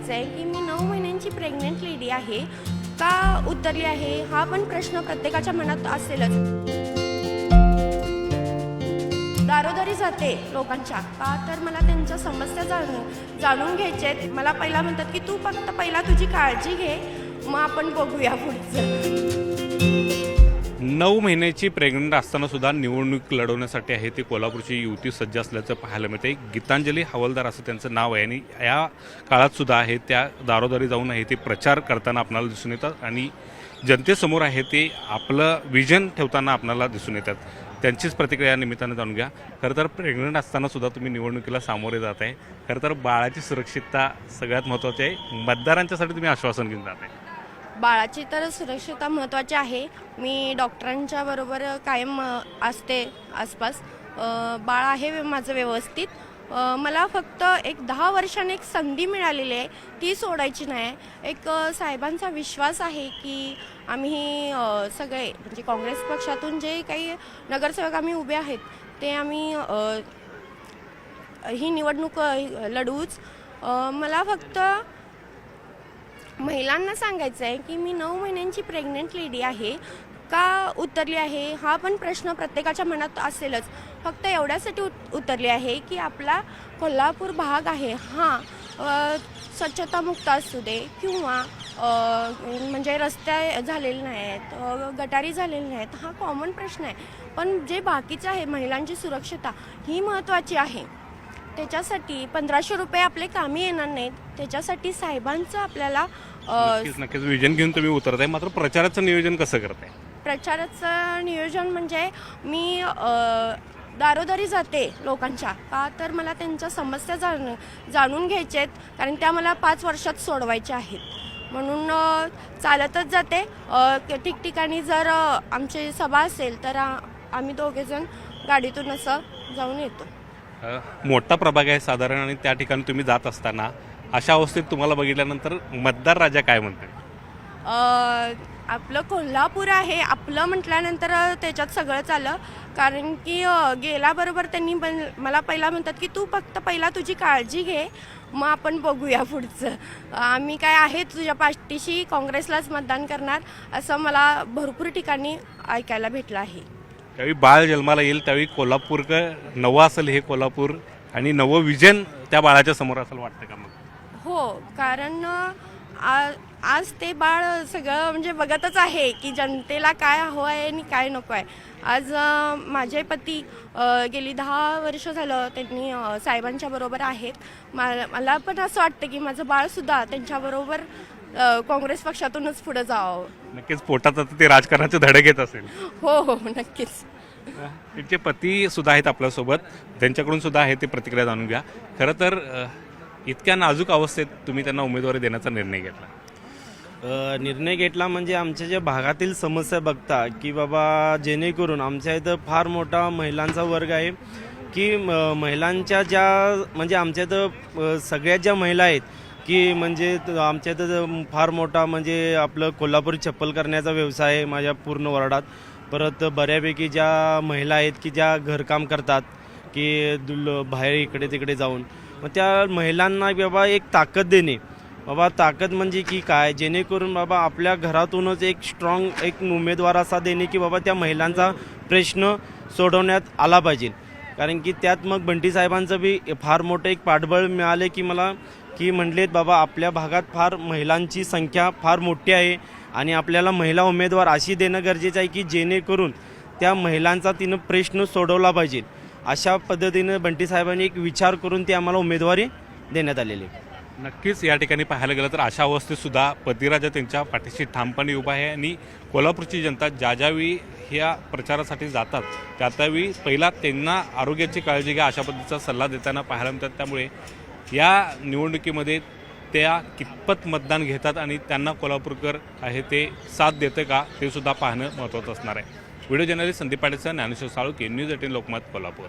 सांगायचं आहे की मी 9 महिन्यांची प्रेग्नंट लेडी आहे. का उतरली आहे हा पण प्रश्न प्रत्येकाच्या मनात असेलच. दारोदारी जाते लोकांच्या का तर मला त्यांच्या समस्या जाणून घ्यायच्या आहेत. मला पहिला म्हणतात की तू फक्त पहिला तुझी काळजी घे, मग आपण बघूया पुढचं. 9 महिन्याची प्रेग्नंट असताना सुद्धा निवडणूक लढवण्यासाठी आहे ती कोल्हापूरची युवती सज्ज असल्याचं पाहायला मिळते. गीतांजली हवालदार असं त्यांचं नाव आहे आणि या काळात सुद्धा आहे त्या दारोदारी जाऊन आहे ते प्रचार करताना आपल्याला दिसून येतात आणि जनतेसमोर आहे ते आपलं विजन ठेवताना आपल्याला दिसून येतात. त्यांचीच प्रतिक्रिया या निमित्तानं जाणून घ्या. खरं तर प्रेग्नंट असताना सुद्धा तुम्ही निवडणुकीला सामोरे जात आहे. खरं तर बाळाची सुरक्षितता सगळ्यात महत्त्वाची आहे. मतदारांच्यासाठी तुम्ही आश्वासन घेऊन जात आहे. बाळाची तर सुरक्षितता महत्त्वाची आहे. मी डॉक्टरांच्या बरोबर कायम असते आसपास. बाळ आहे माझं व्यवस्थित. मला फक्त एक 10 वर्षांनी एक संधी मिळालेली आहे, ती सोडायची नाही. एक साहेबांचा विश्वास आहे की आम्ही सगळे म्हणजे काँग्रेस पक्षातून जे काही नगरसेवक आम्ही उभे आहेत ते आम्ही ही निवडणूक लढवूच. मला फक्त महिलांना सांगायचं आहे की मी 9 महिन्यांची प्रेग्नंट लेडी आहे. का उतरली आहे हा पण प्रश्न प्रत्येकाच्या मनात असेलच. फक्त एवढ्यासाठी उतरली आहे की आपला कोल्हापूर भाग आहे हा स्वच्छतामुक्त असू दे किंवा म्हणजे रस्ते झालेले नाही आहेत, गटारी झालेले नाहीत, हा कॉमन प्रश्न आहे. पण जे बाकीचं आहे महिलांची सुरक्षता ही महत्त्वाची आहे. त्याच्यासाठी 1500 रुपये आपले कामी येणार नाहीत. त्याच्यासाठी साहेबांचं आपल्याला नक्कीच विजन घेऊन तुम्ही उतरत आहे. मात्र प्रचाराचं नियोजन कसं करताय? प्रचाराचं नियोजन म्हणजे मी दारोदारी जाते लोकांच्या का तर मला त्यांच्या समस्या जाणून घ्यायच्या आहेत. कारण त्या मला 5 वर्षात सोडवायच्या आहेत. म्हणून चालतच जाते. ठिकठिकाणी जर आमची सभा असेल तर आम्ही दोघेजण गाडीतून असं जाऊन येतो. मोठा प्रभाग आहे साधारण आणि त्या ठिकाणी तुम्ही जात असताना अशा अवस्थेत तुम्हाला बघितल्यानंतर मतदार राजा काय म्हणते? आपलं कोल्हापूर आहे आपलं म्हटल्यानंतर त्याच्यात सगळंच आलं. कारण की गेल्याबरोबर त्यांनी मला पहिला म्हणतात की तू फक्त पहिला तुझी काळजी घे, मग आपण बघूया पुढचं. आम्ही काय आहे तुझ्या पाठीशी, काँग्रेसलाच मतदान करणार असं मला भरपूर ठिकाणी ऐकायला भेटलं आहे. त्यावेळी बाळ जन्माला येईल त्यावेळी कोल्हापूर नवं असेल हे कोल्हापूर आणि नवं विजन त्या बाळाच्या समोर असेल वाटतं का? मग हो, कारण आज ते बाळ सगळं म्हणजे बघतच आहे की जनतेला काय हवं आहे आणि काय नको आहे. आज माझे पती गेली 10 वर्ष झालं त्यांनी साहेबांच्या बरोबर आहेत. मला पण असं वाटतं की माझं बाळसुद्धा त्यांच्याबरोबर काँग्रेस पक्षातूनच पुढे जावं. नक्कीच पोटात ते राजकारणाचे धडे घेत असेल. हो हो नक्कीच. त्यांचे पती सुद्धा आहेत आपल्यासोबत, त्यांच्याकडून सुद्धा आहे ते प्रतिक्रिया जाणून घ्या. खरं तर इतक्या नाजूक अवस्थेत तुम्ही त्यांना उमेदवारी देण्याचा निर्णय घेतला? निर्णय घेतला म्हणजे आमच्या ज्या भागातील समस्या बघता की बाबा जेणेकरून आमच्या इथं फार मोठा महिलांचा वर्ग आहे की महिलांच्या ज्या म्हणजे आमच्या इथं सगळ्यात ज्या महिला आहेत की म्हणजे आमच्या इथं फार मोठा म्हणजे आपलं कोल्हापुरी चप्पल करण्याचा व्यवसाय आहे माझ्या पूर्ण वॉर्डात. परत बऱ्यापैकी ज्या महिला आहेत की ज्या घरकाम करतात की बाहेर इकडे तिकडे जाऊन, मग त्या महिलांना बाबा एक ताकद देणे. बाबा ताकद म्हणजे की काय, जेणेकरून बाबा आपल्या घरातूनच एक स्ट्रॉंग एक उमेदवार असा देणे की बाबा त्या महिलांचा प्रश्न सोडवण्यात आला पाहिजे. कारण की त्यात मग बंटी साहेबांचं बी फार मोठं एक पाठबळ मिळाले की मला की म्हणलेत बाबा आपल्या भागात फार महिलांची संख्या फार मोठी आहे आणि आपल्याला महिला उमेदवार अशी देणं गरजेचं आहे की जेणेकरून त्या महिलांचा तिनं प्रश्न सोडवला पाहिजे. अशा पद्धतीनं बंटी साहेबांनी एक विचार करून ती आम्हाला उमेदवारी देण्यात आलेली. नक्कीच या ठिकाणी पाहायला गेलं तर अशा अवस्थेतसुद्धा पतिराजा त्यांच्या पाठीशी ठामपणे उभा आहे आणि कोल्हापूरची जनता ज्यावेळी ह्या प्रचारासाठी जातात त्यावेळी पहिला त्यांना आरोग्याची काळजी घ्या अशा पद्धतीचा सल्ला देताना पाहायला मिळतात. त्यामुळे या निवडणुकीमध्ये त्या कितपत मतदान घेतात आणि त्यांना कोल्हापूरकर आहे ते साथ देतं का ते सुद्धा पाहणं महत्त्वाचं असणार आहे. Video journalist Sandeep Patil, Dnyaneshwar Salunkhe, news 18 Lokmat, Kolhapur.